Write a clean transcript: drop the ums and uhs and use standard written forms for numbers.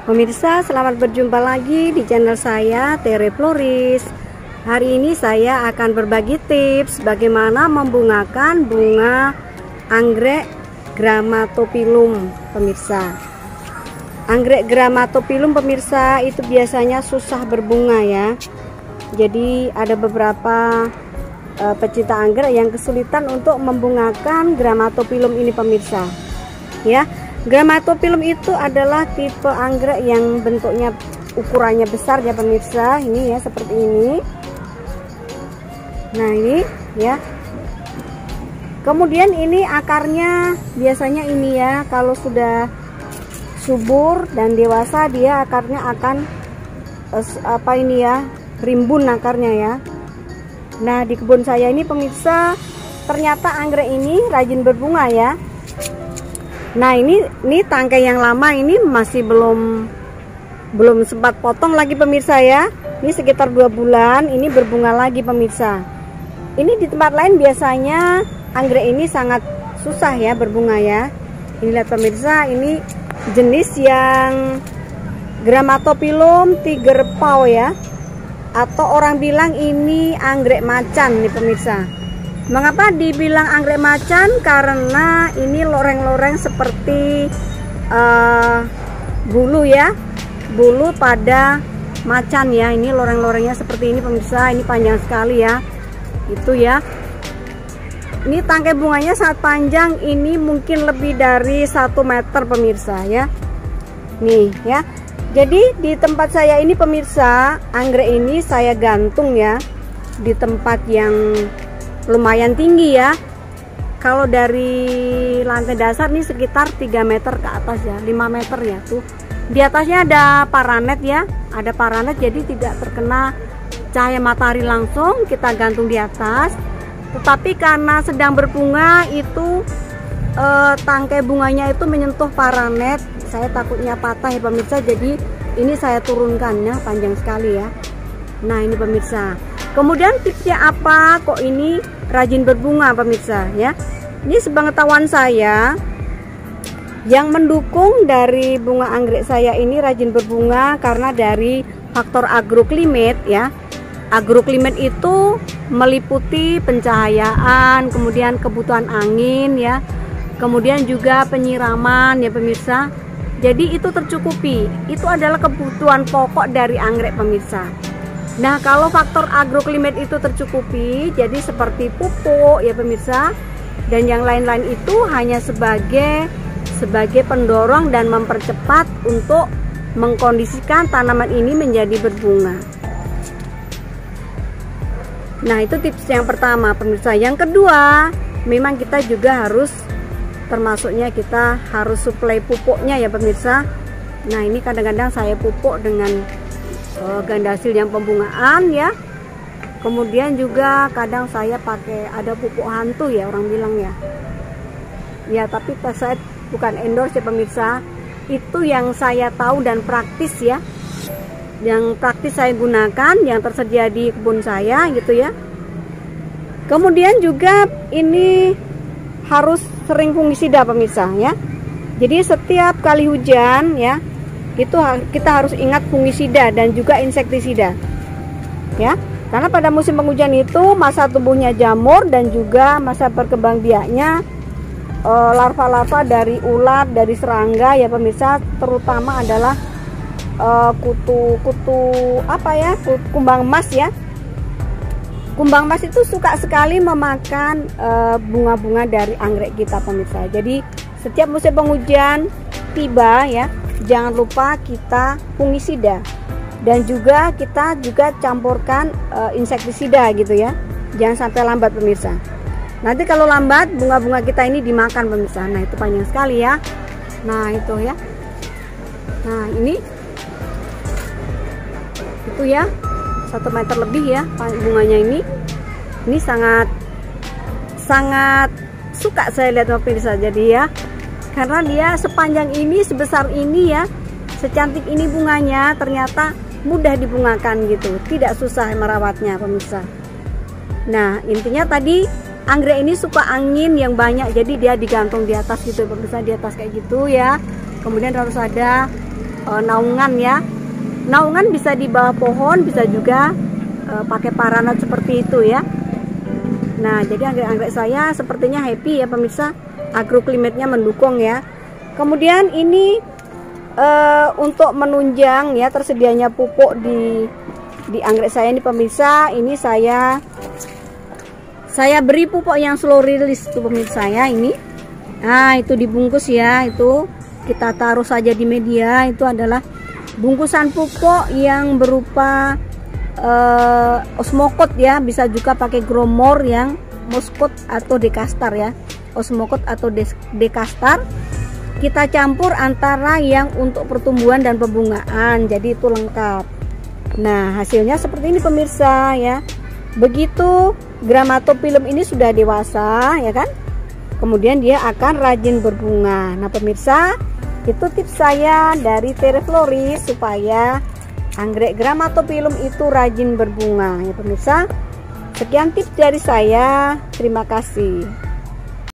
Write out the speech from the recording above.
Pemirsa, selamat berjumpa lagi di channel saya, Tere Floris. Hari ini saya akan berbagi tips bagaimana membungakan bunga anggrek Grammatophyllum, pemirsa. Anggrek Grammatophyllum, pemirsa, itu biasanya susah berbunga ya. Jadi ada beberapa pecinta anggrek yang kesulitan untuk membungakan Grammatophyllum ini, pemirsa. Ya. Grammatophyllum itu adalah tipe anggrek yang bentuknya ukurannya besar ya pemirsa. Ini ya seperti ini. Nah ini ya. Kemudian ini akarnya biasanya ini ya, kalau sudah subur dan dewasa dia akarnya akan rimbun akarnya ya. Nah di kebun saya ini pemirsa, ternyata anggrek ini rajin berbunga ya. Nah ini tangkai yang lama ini masih belum sempat potong lagi pemirsa ya. Ini sekitar 2 bulan ini berbunga lagi pemirsa. Ini di tempat lain biasanya anggrek ini sangat susah ya berbunga ya. Ini lihat pemirsa, ini jenis yang Grammatophyllum tiger paw ya. Atau orang bilang ini anggrek macan nih pemirsa. Mengapa dibilang anggrek macan? Karena ini loreng-loreng seperti bulu ya, bulu pada macan ya. Ini loreng-lorengnya seperti ini pemirsa. Ini panjang sekali ya. Itu ya. Ini tangkai bunganya sangat panjang. Ini mungkin lebih dari 1 meter pemirsa ya. Nih ya. Jadi di tempat saya ini pemirsa, anggrek ini saya gantung ya di tempat yang lumayan tinggi ya. Kalau dari lantai dasar nih sekitar 3 meter ke atas ya, 5 meter ya tuh. Di atasnya ada paranet ya, ada paranet jadi tidak terkena cahaya matahari langsung. Kita gantung di atas. Tetapi karena sedang berbunga itu tangkai bunganya itu menyentuh paranet, saya takutnya patah ya pemirsa. Jadi ini saya turunkan ya, panjang sekali ya. Nah ini pemirsa. Kemudian tipsnya apa kok ini rajin berbunga pemirsa ya? Ini sepengetahuan saya, yang mendukung dari bunga anggrek saya ini rajin berbunga karena dari faktor agroklimat ya. Agroklimat itu meliputi pencahayaan, kemudian kebutuhan angin ya, kemudian juga penyiraman ya pemirsa. Jadi itu tercukupi. Itu adalah kebutuhan pokok dari anggrek pemirsa. Nah kalau faktor agroklimat itu tercukupi, jadi seperti pupuk ya pemirsa, dan yang lain-lain itu hanya sebagai pendorong dan mempercepat untuk mengkondisikan tanaman ini menjadi berbunga. Nah itu tips yang pertama pemirsa. Yang kedua, memang kita juga harus, termasuknya kita harus suplai pupuknya ya pemirsa. Nah ini kadang-kadang saya pupuk dengan ganda hasil yang pembungaan ya. Kemudian juga kadang saya pakai ada pupuk hantu ya orang bilang ya. Ya tapi saya bukan endorse ya pemirsa. Itu yang saya tahu dan praktis ya. Yang praktis saya gunakan, yang tersedia di kebun saya gitu ya. Kemudian juga ini harus sering fungisida pemirsa ya. Jadi setiap kali hujan ya, itu kita harus ingat fungisida dan juga insektisida ya, karena pada musim penghujan itu masa tumbuhnya jamur dan juga masa berkembang biaknya larva-larva dari ulat, dari serangga ya pemirsa, terutama adalah kumbang emas ya. Kumbang emas itu suka sekali memakan bunga-bunga dari anggrek kita pemirsa. Jadi setiap musim penghujan tiba ya, jangan lupa kita fungisida dan juga kita campurkan insektisida gitu ya. Jangan sampai lambat pemirsa. Nanti kalau lambat bunga-bunga kita ini dimakan pemirsa. Nah itu panjang sekali ya. Nah itu ya. Nah ini itu ya 1 meter lebih ya bunganya ini. Ini sangat suka saya lihat pemirsa. Jadi ya, karena dia sepanjang ini, sebesar ini ya, secantik ini bunganya, ternyata mudah dibungakan gitu, tidak susah merawatnya pemirsa. Nah intinya tadi anggrek ini suka angin yang banyak, jadi dia digantung di atas gitu pemirsa, di atas kayak gitu ya. Kemudian harus ada naungan ya. Naungan bisa di bawah pohon, bisa juga pakai paranot seperti itu ya. Nah, jadi anggrek-anggrek saya sepertinya happy ya pemirsa, agroklimatnya mendukung ya. Kemudian ini untuk menunjang ya tersedianya pupuk di anggrek saya ini pemirsa, ini saya beri pupuk yang slow release tuh pemirsa ya ini. Nah, itu dibungkus ya, itu kita taruh saja di media. Itu adalah bungkusan pupuk yang berupa osmokot ya, bisa juga pakai gromor yang moskot atau dekastar ya, osmokot atau dekastar. Kita campur antara yang untuk pertumbuhan dan pembungaan, jadi itu lengkap. Nah, hasilnya seperti ini pemirsa ya. Begitu Gramatophyllum ini sudah dewasa ya kan, kemudian dia akan rajin berbunga. Nah pemirsa, itu tips saya dari Terefloris supaya anggrek Gramatophyllum itu rajin berbunga ya pemirsa. Sekian tips dari saya, terima kasih.